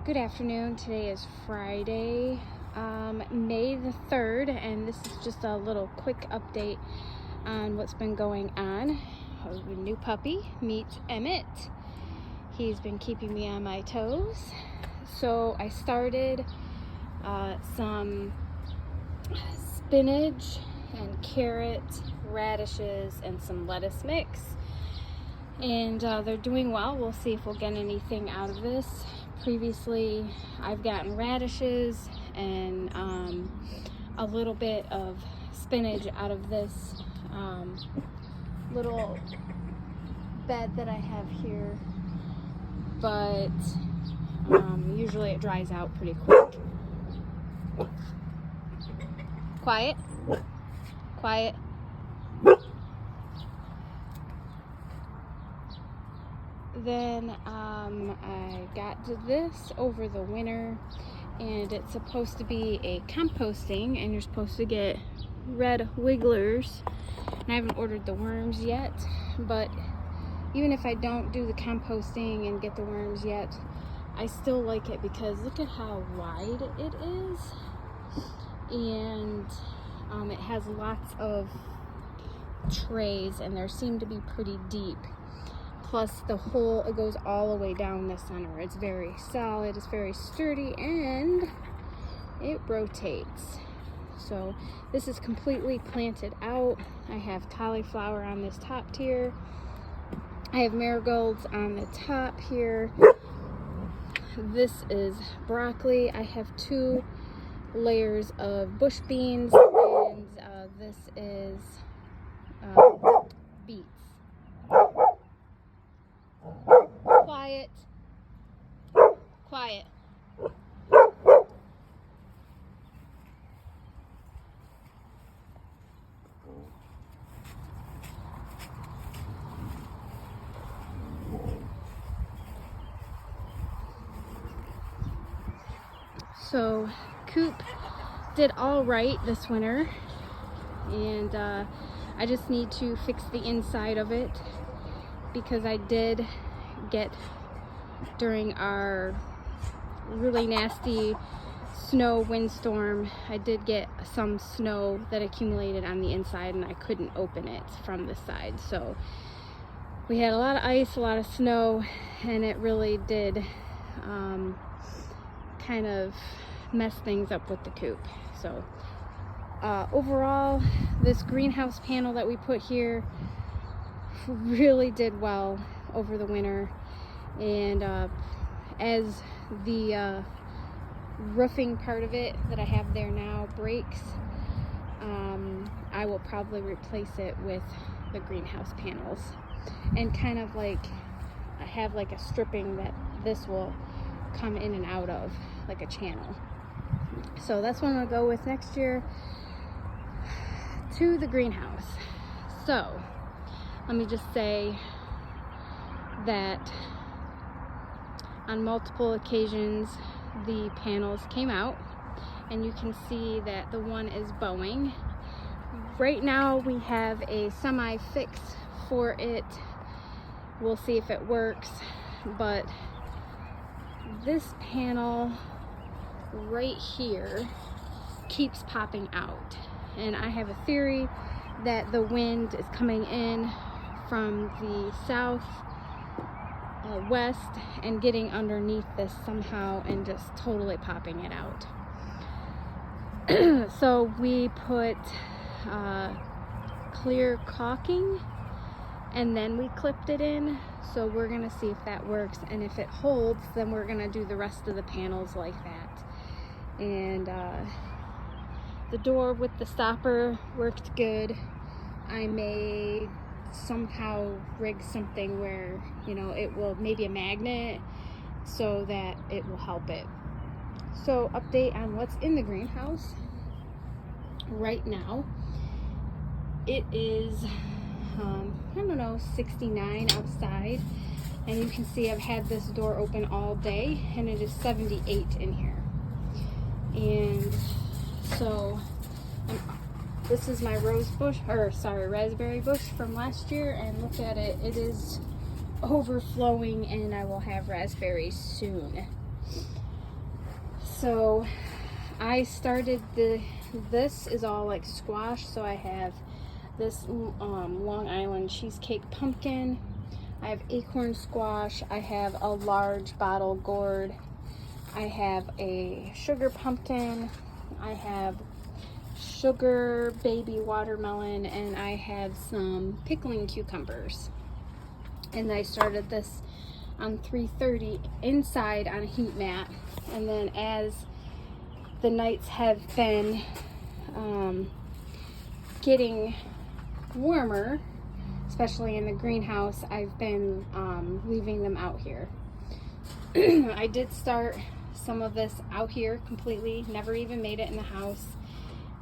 Good afternoon. Today is Friday, May the 3rd, and this is just a little quick update on what's been going on. A new puppy, meet Emmett. He's been keeping me on my toes. So I started some spinach and carrot, radishes, and some lettuce mix. And they're doing well. We'll see if we'll get anything out of this. Previously, I've gotten radishes and a little bit of spinach out of this little bed that I have here, but usually it dries out pretty quick. Quiet. Quiet. Then I got to this over the winter, and it's supposed to be a composting, and you're supposed to get red wigglers. And I haven't ordered the worms yet, but even if I don't do the composting and get the worms yet, I still like it because look at how wide it is, and it has lots of trays, and they seem to be pretty deep. Plus the hole, it goes all the way down the center. It's very solid, it's very sturdy, and it rotates. So this is completely planted out. I have cauliflower on this top tier. I have marigolds on the top here. This is broccoli. I have 2 layers of bush beans, and this is beets. Quiet. Quiet. So Coop did all right this winter, and I just need to fix the inside of it because I did get, during our really nasty snow windstorm, I did get some snow that accumulated on the inside, and I couldn't open it from the side. So we had a lot of ice, a lot of snow, and it really did kind of mess things up with the coop. So overall, this greenhouse panel that we put here really did well over the winter, and as the roofing part of it that I have there now breaks, I will probably replace it with the greenhouse panels, and kind of like I have like a stripping that this will come in and out of, like a channel. So that's what I'm gonna go with next year to the greenhouse. So let me just say that on multiple occasions the panels came out, and you can see that the one is bowing. Right now we have a semi-fix for it. We'll see if it works, but this panel right here keeps popping out, and I have a theory that the wind is coming in from the south west and getting underneath this somehow and just totally popping it out. So we put clear caulking, and then we clipped it in. So we're gonna see if that works, and if it holds, then we're gonna do the rest of the panels like that. And the door with the stopper worked good. I may somehow rig something where, you know, it will, maybe a magnet, so that it will help it. So update on what's in the greenhouse right now. It is I don't know, 69 outside, and you can see I've had this door open all day, and it is 78 in here. And so this is my raspberry bush from last year, and look at it, it is overflowing, and I will have raspberries soon. So I started this is all like squash. So I have this Long Island cheesecake pumpkin. I have acorn squash. I have a large bottle gourd. I have a sugar pumpkin. I have sugar baby watermelon, and I have some pickling cucumbers. And I started this on 3:30 inside on a heat mat, and then as the nights have been getting warmer, especially in the greenhouse, I've been leaving them out here. I did start some of this out here completely, never even made it in the house,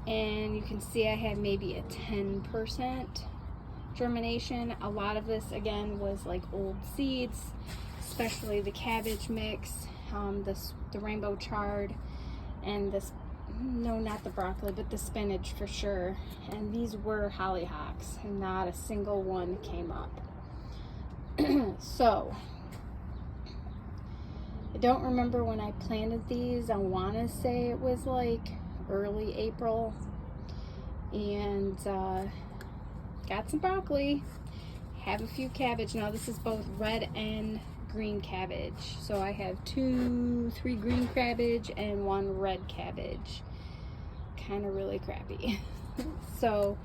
and you can see I had maybe a 10% germination. A lot of this again was like old seeds, especially the cabbage mix, the rainbow chard, and this, no, not the broccoli, but the spinach for sure. And these were hollyhocks, and not a single one came up. So I don't remember when I planted these. I want to say it was like early April, and got some broccoli, have a few cabbage. Now this is both red and green cabbage, so I have 3 green cabbage and 1 red cabbage. Kind of really crappy. So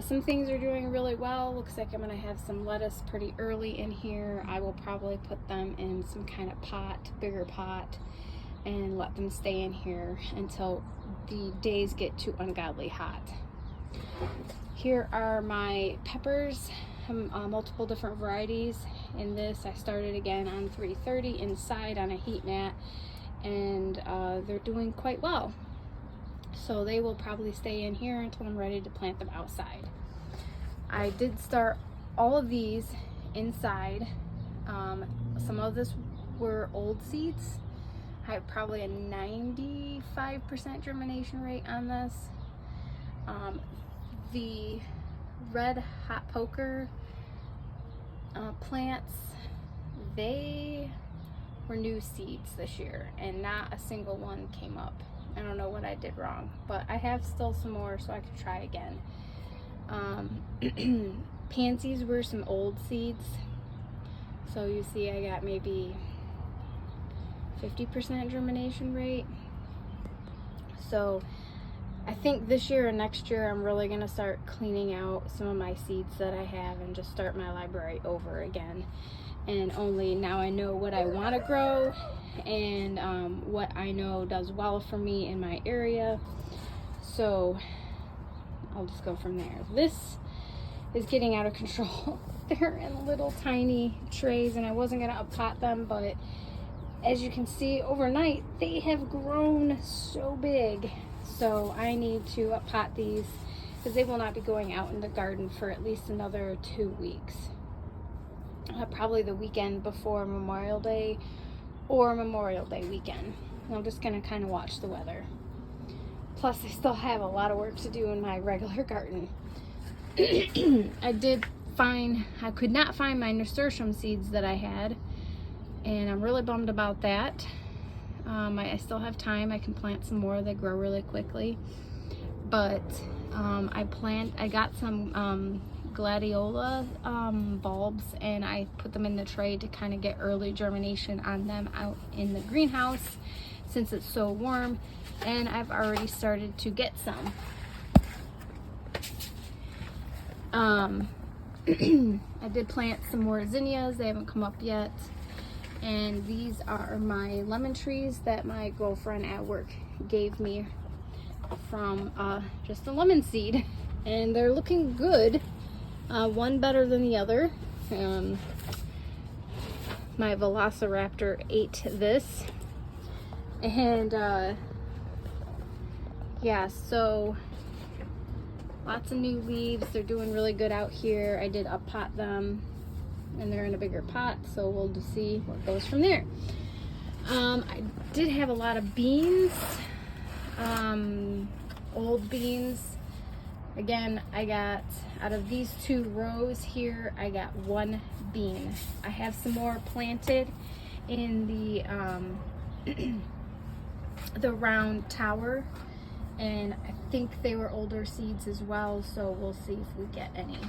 some things are doing really well. Looks like I'm gonna have some lettuce pretty early in here. I will probably put them in some kind of pot, bigger pot, and let them stay in here until the days get too ungodly hot. Here are my peppers, multiple different varieties. In this, I started again on 3:30 inside on a heat mat, and they're doing quite well. So they will probably stay in here until I'm ready to plant them outside. I did start all of these inside. Some of this were old seeds. I have probably a 95% germination rate on this. The red hot poker plants, they were new seeds this year, and not a single one came up. I don't know what I did wrong, but I have still some more, so I could try again. Pansies were some old seeds, so you see I got maybe 50% germination rate. So I think this year and next year I'm really gonna start cleaning out some of my seeds that I have and just start my library over again. And only now I know what I want to grow and what I know does well for me in my area. So I'll just go from there. This is getting out of control. They're in little tiny trays, and I wasn't gonna pot them, but as you can see, overnight they have grown so big. So I need to pot these because they will not be going out in the garden for at least another 2 weeks. Probably the weekend before Memorial Day or Memorial Day weekend. I'm just gonna kind of watch the weather. Plus I still have a lot of work to do in my regular garden. I could not find my nasturtium seeds that I had, and I'm really bummed about that. I still have time. I can plant some more. They grow really quickly. But I got some gladiola bulbs, and I put them in the tray to kind of get early germination on them out in the greenhouse since it's so warm, and I've already started to get some. I did plant some more zinnias. They haven't come up yet. And these are my lemon trees that my girlfriend at work gave me from just a lemon seed, and they're looking good. One better than the other. My velociraptor ate this, and yeah, so lots of new leaves. They're doing really good out here. I did pot them, and they're in a bigger pot, so we'll just see what goes from there. I did have a lot of beans, old beans. Again, I got, out of these 2 rows here, I got 1 bean. I have some more planted in the the round tower, and I think they were older seeds as well, so we'll see if we get any.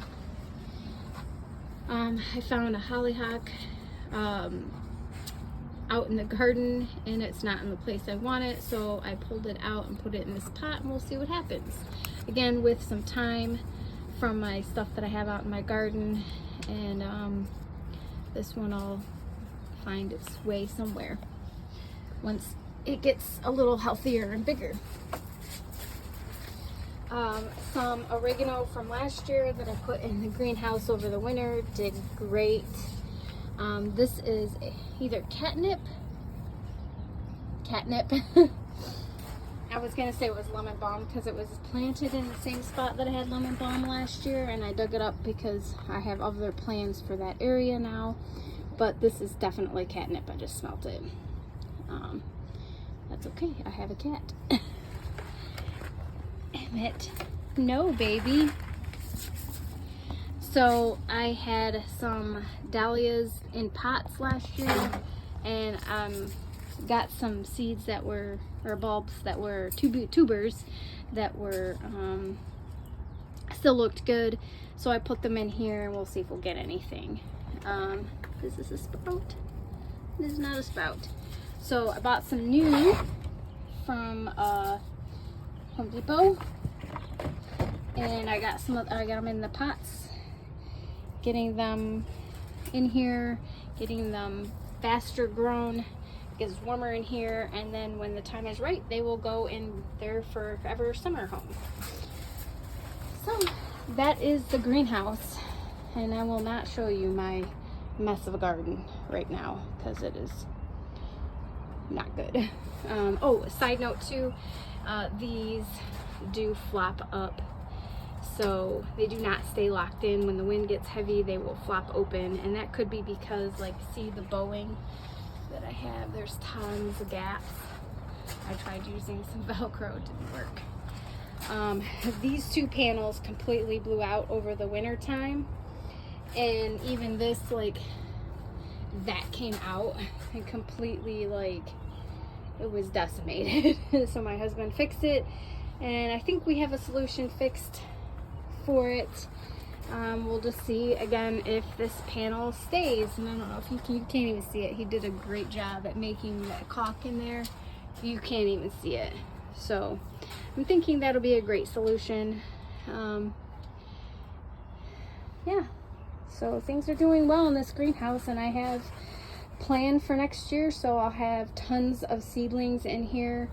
I found a hollyhock out in the garden, and it's not in the place I want it, so I pulled it out and put it in this pot, and we'll see what happens. Again, with some time from my stuff that I have out in my garden, and this one will find its way somewhere once it gets a little healthier and bigger. Some oregano from last year that I put in the greenhouse over the winter did great. This is either catnip. I was gonna say it was lemon balm because it was planted in the same spot that I had lemon balm last year, and I dug it up because I have other plans for that area now. But this is definitely catnip. I just smelt it. That's okay. I have a cat. Emmett, no baby. So I had some dahlias in pots last year, and got some seeds that were, or bulbs that were tubers that were still looked good. So I put them in here, and we'll see if we'll get anything. This is a sprout. This is not a sprout. So I bought some new from Home Depot, and I got them in the pots, getting them in here, getting them faster grown. It gets warmer in here, and then when the time is right, they will go in their forever summer home. So that is the greenhouse, and I will not show you my mess of a garden right now because it is not good. Oh, side note too, these do flop up, so they do not stay locked in. When the wind gets heavy, they will flop open, and that could be because, like, see the bowing that I have, there's tons of gaps. I tried using some Velcro, it didn't work. These two panels completely blew out over the winter time, and even this, like, that came out and completely, like, it was decimated. So my husband fixed it, and I think we have a solution fixed for it. We'll just see again if this panel stays, and I don't know if you can't even see it. He did a great job at making that caulk in there. You can't even see it. So I'm thinking that'll be a great solution. Yeah, so things are doing well in this greenhouse, and I have planned for next year, so I'll have tons of seedlings in here,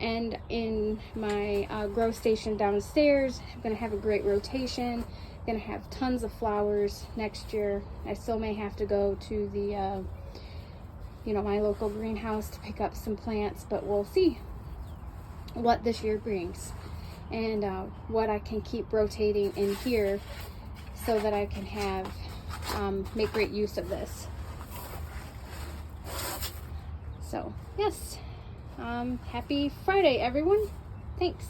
and in my grow station downstairs I'm gonna have a great rotation. Gonna have tons of flowers next year. I still may have to go to the you know, my local greenhouse to pick up some plants, but we'll see what this year brings, and what I can keep rotating in here so that I can have make great use of this. So yes, happy Friday everyone. Thanks.